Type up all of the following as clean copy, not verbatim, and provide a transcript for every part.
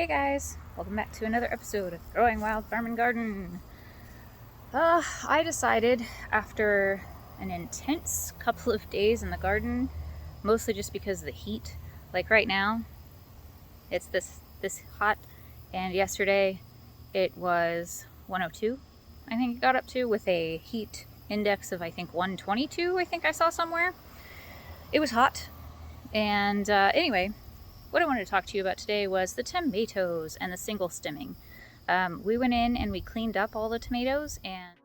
Hey guys, welcome back to another episode of Growing Wild Farm and Garden. I decided after an intense couple of days in the garden, mostly just because of the heat, like right now, it's this hot, and yesterday it was 102, I think it got up to, with a heat index of I think 122, I think I saw somewhere. It was hot, and anyway, what I wanted to talk to you about today was the tomatoes and the single stemming. We went in and we cleaned up all the tomatoes and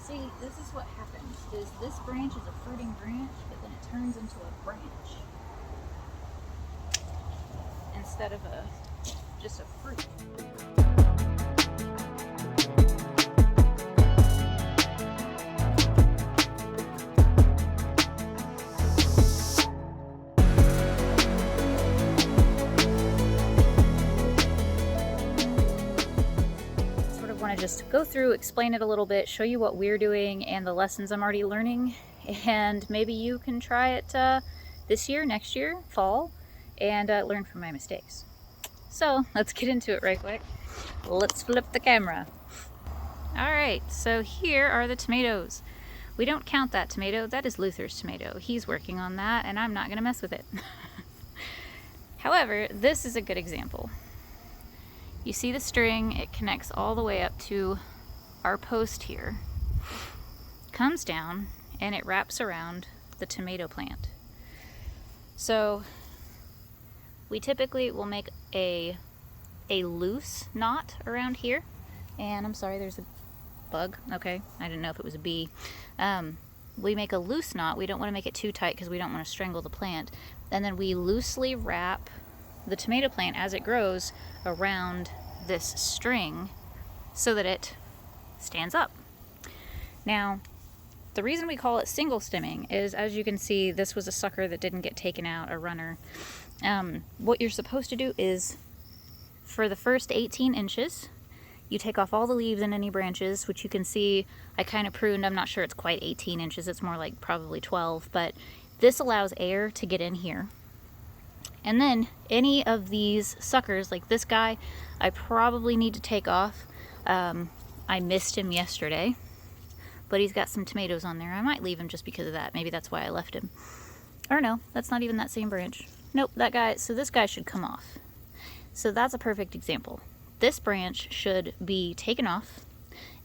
see, this is what happens, is this branch is a fruiting branch, but then it turns into a branch instead of just a fruit. Want to just go through, explain it a little bit, show you what we're doing and the lessons I'm already learning, and maybe you can try it this year, next year, fall, and learn from my mistakes. So let's get into it right quick. Let's flip the camera. Alright, so here are the tomatoes. We don't count that tomato, that is Luther's tomato. He's working on that and I'm not going to mess with it. However, this is a good example. You see the string, it connects all the way up to our post here, comes down, and it wraps around the tomato plant. So we typically will make a loose knot around here, and I'm sorry, there's a bug. Okay, I didn't know if it was a bee. We make a loose knot. We don't want to make it too tight because we don't want to strangle the plant, and then we loosely wrap the tomato plant as it grows around this string so that it stands up. Now, the reason we call it single stemming is, as you can see, this was a sucker that didn't get taken out, a runner. What you're supposed to do is, for the first 18 inches, you take off all the leaves and any branches, which you can see I kind of pruned. I'm not sure it's quite 18 inches, it's more like probably 12, but this allows air to get in here. And then any of these suckers, like this guy, I probably need to take off. I missed him yesterday, but he's got some tomatoes on there. I might leave him just because of that. Maybe that's why I left him. Or no, that's not even that same branch. Nope, that guy, so this guy should come off. So that's a perfect example. This branch should be taken off,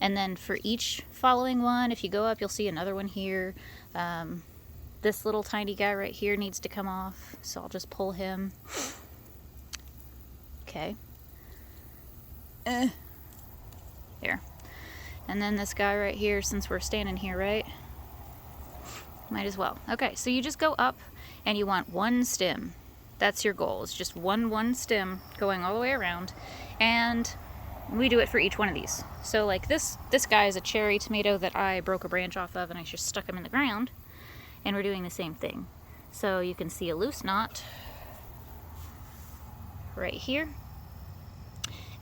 and then for each following one, if you go up, you'll see another one here. This little tiny guy right here needs to come off, so I'll just pull him. Okay. There. And then this guy right here, since we're standing here, right? Might as well. Okay, so you just go up and you want one stem. That's your goal. It's just one stem going all the way around. And we do it for each one of these. So like this guy is a cherry tomato that I broke a branch off of and I just stuck him in the ground. And we're doing the same thing. So you can see a loose knot right here.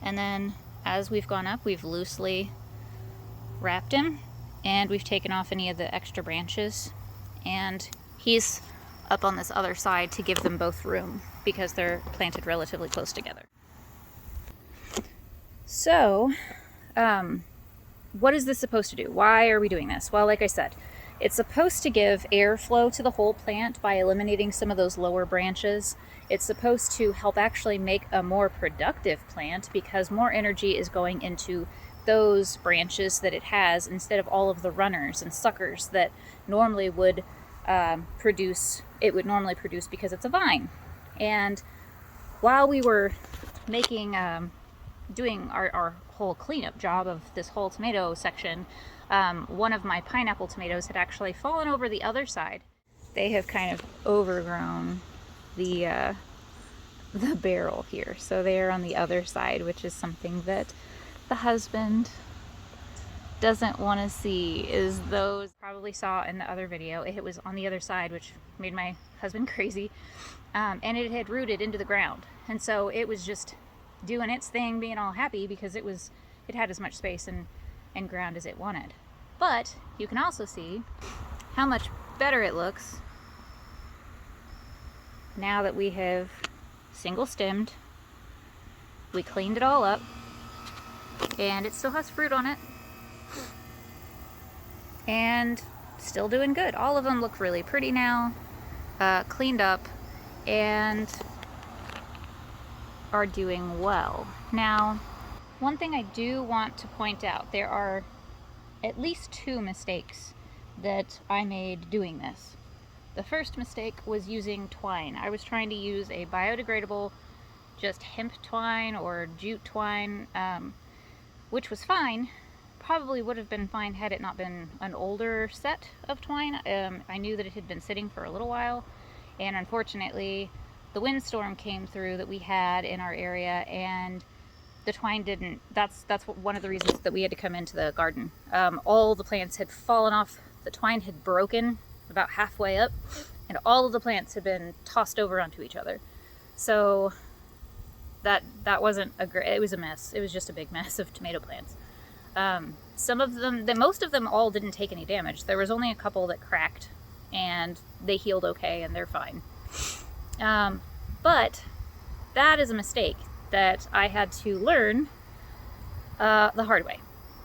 And then as we've gone up, we've loosely wrapped him and we've taken off any of the extra branches. And he's up on this other side to give them both room because they're planted relatively close together. So, what is this supposed to do? Why are we doing this? Well, like I said, it's supposed to give airflow to the whole plant by eliminating some of those lower branches. It's supposed to help actually make a more productive plant because more energy is going into those branches that it has instead of all of the runners and suckers that normally would produce because it's a vine. And while we were making, doing our whole cleanup job of this whole tomato section, one of my pineapple tomatoes had actually fallen over the other side. They have kind of overgrown the barrel here, so they are on the other side, which is something that the husband doesn't want to see is those probably saw in the other video. It was on the other side, which made my husband crazy. And it had rooted into the ground. And so it was just doing its thing, being all happy because it had as much space and ground as it wanted. But you can also see how much better it looks now that we have single stemmed. We cleaned it all up, and it still has fruit on it, and still doing good. All of them look really pretty now, cleaned up, and are doing well. Now, one thing I do want to point out, there are at least 2 mistakes that I made doing this. The first mistake was using twine. I was trying to use a biodegradable, just hemp twine or jute twine, which was fine. Probably would have been fine had it not been an older set of twine. I knew that it had been sitting for a little while, and unfortunately the windstorm came through that we had in our area, and the twine didn't. That's one of the reasons that we had to come into the garden. All the plants had fallen off. The twine had broken about halfway up, and all of the plants had been tossed over onto each other. So that wasn't a great. It was a mess. It was just a big mess of tomato plants. Some of them, most of them all didn't take any damage. There was only a couple that cracked, and they healed okay, and they're fine. But that is a mistake that I had to learn the hard way.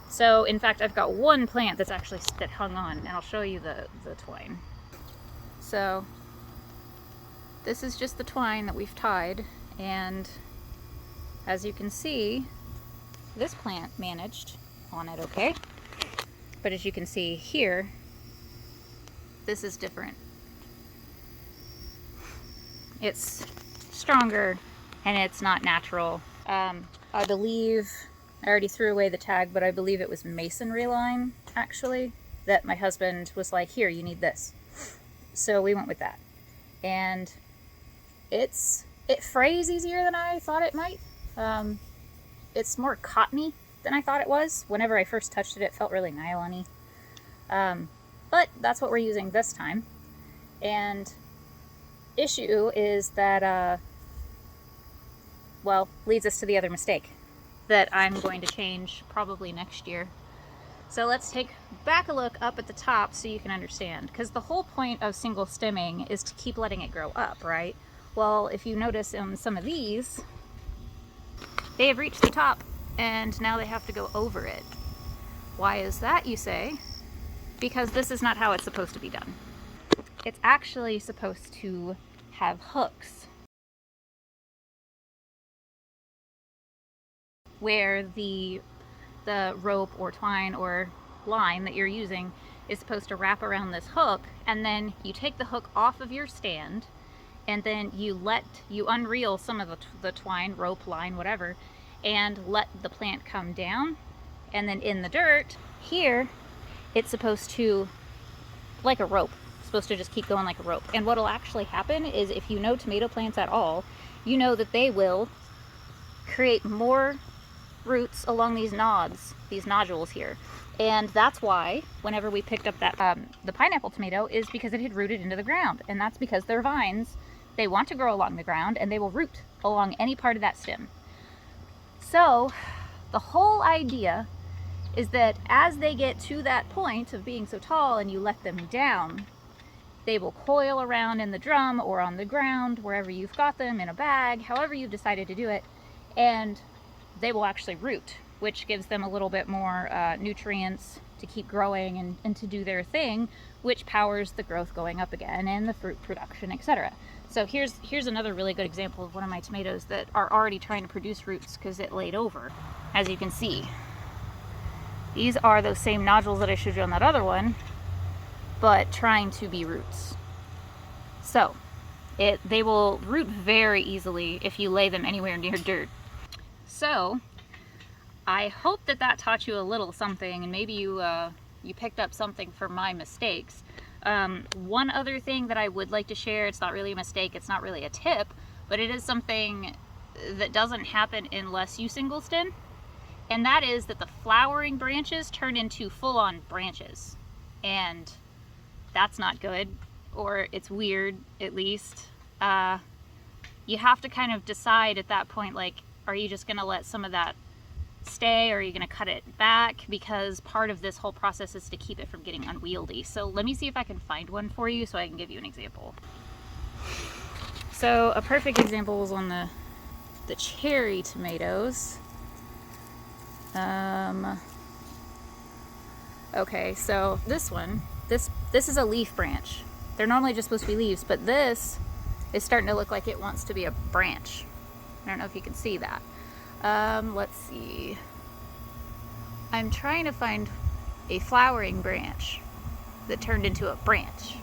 So in fact, I've got one plant that hung on, and I'll show you the twine. So this is just the twine that we've tied, and as you can see, this plant managed on it okay. But as you can see here, this is different. It's stronger and it's not natural. I believe, I already threw away the tag, but I believe it was masonry line, actually, that my husband was like, here, you need this. So we went with that. And it frays easier than I thought it might. It's more cottony than I thought it was. Whenever I first touched it, it felt really nylon-y. But that's what we're using this time. And issue is that, well, leads us to the other mistake that I'm going to change probably next year. So let's take back a look up at the top so you can understand. Because the whole point of single stemming is to keep letting it grow up, right? Well, if you notice in some of these, they have reached the top and now they have to go over it. Why is that, you say? Because this is not how it's supposed to be done. It's actually supposed to have hooks where the rope or twine or line that you're using is supposed to wrap around this hook, and then you take the hook off of your stand, and then you unreel some of the twine, rope, line, whatever, and let the plant come down. And then in the dirt here, it's supposed to, like a rope, supposed to just keep going like a rope. And what'll actually happen is, if you know tomato plants at all, you know that they will create more roots along these nodules here. And that's why whenever we picked up that the pineapple tomato, is because it had rooted into the ground. And that's because their vines, they want to grow along the ground, and they will root along any part of that stem. So the whole idea is that as they get to that point of being so tall and you let them down, they will coil around in the drum or on the ground, wherever you've got them, in a bag, however you've decided to do it, and they will actually root, which gives them a little bit more nutrients to keep growing and to do their thing, which powers the growth going up again and the fruit production, etc. So here's another really good example of one of my tomatoes that are already trying to produce roots because it laid over. As you can see, these are those same nodules that I showed you on that other one, but trying to be roots. So they will root very easily if you lay them anywhere near dirt. So I hope that taught you a little something, and maybe you picked up something from my mistakes. One other thing that I would like to share, it's not really a mistake, it's not really a tip, but it is something that doesn't happen unless you single stem, And that is that the flowering branches turn into full-on branches. And that's not good, or it's weird at least. You have to kind of decide at that point, like, are you just gonna let some of that stay, or are you gonna cut it back? Because part of this whole process is to keep it from getting unwieldy. So let me see if I can find one for you so I can give you an example. So a perfect example was on the cherry tomatoes. Okay, so this one, this is a leaf branch. They're normally just supposed to be leaves, but this is starting to look like it wants to be a branch. I don't know if you can see that. Let's see. I'm trying to find a flowering branch that turned into a branch.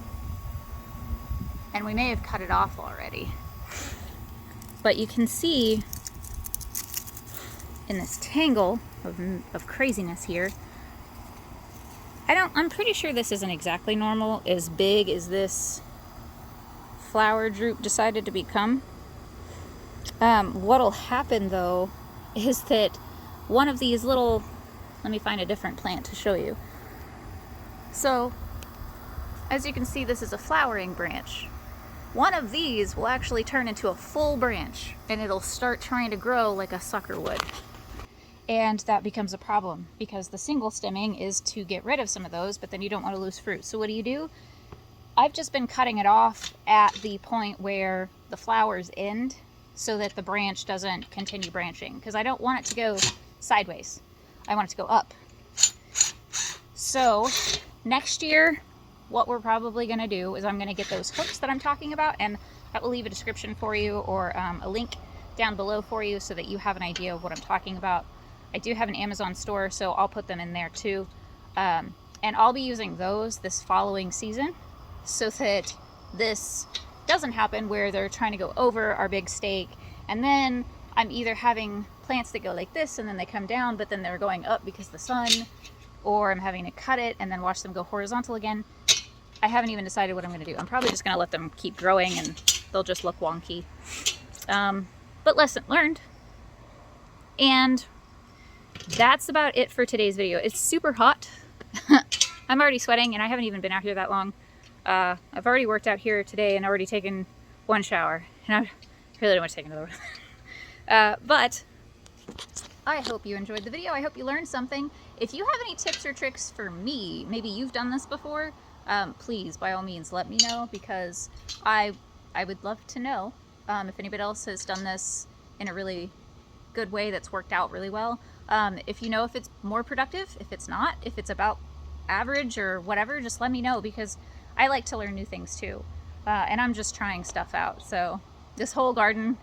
And we may have cut it off already. But you can see in this tangle of craziness here, I'm pretty sure this isn't exactly normal, as big as this flower droop decided to become. What'll happen though is that one of these little, let me find a different plant to show you. So, as you can see, this is a flowering branch. One of these will actually turn into a full branch, and it'll start trying to grow like a sucker would. And that becomes a problem because the single stemming is to get rid of some of those, but then you don't want to lose fruit. So what do? I've just been cutting it off at the point where the flowers end so that the branch doesn't continue branching, because I don't want it to go sideways. I want it to go up. So next year, what we're probably going to do is I'm going to get those hooks that I'm talking about, and I will leave a description for you, or a link down below for you so that you have an idea of what I'm talking about. I do have an Amazon store, so I'll put them in there too. And I'll be using those this following season so that this doesn't happen where they're trying to go over our big stake, and then I'm either having plants that go like this and then they come down, but then they're going up because of the sun, or I'm having to cut it and then watch them go horizontal again. I haven't even decided what I'm going to do. I'm probably just going to let them keep growing and they'll just look wonky. But lesson learned. And that's about it for today's video. It's super hot. I'm already sweating and I haven't even been out here that long. I've already worked out here today and already taken one shower. And I really don't want to take another one. But I hope you enjoyed the video. I hope you learned something. If you have any tips or tricks for me, maybe you've done this before, please, by all means, let me know, because I would love to know if anybody else has done this in a really good way that's worked out really well. If you know if it's more productive, if it's not, if it's about average or whatever, just let me know, because I like to learn new things too. And I'm just trying stuff out. So this whole garden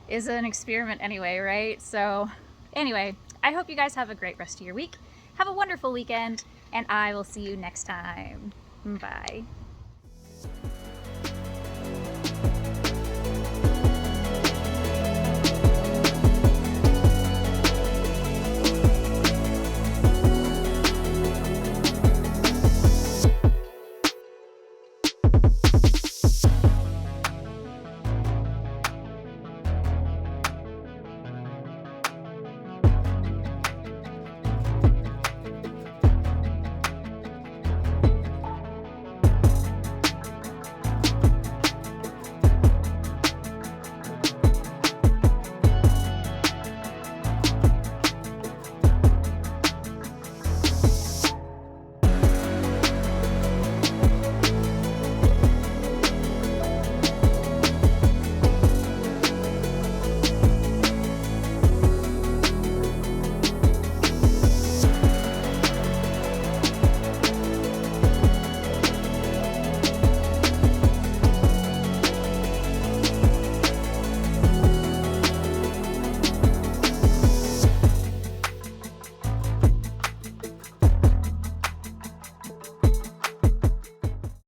is an experiment anyway, right? So anyway, I hope you guys have a great rest of your week. Have a wonderful weekend, and I will see you next time. Bye.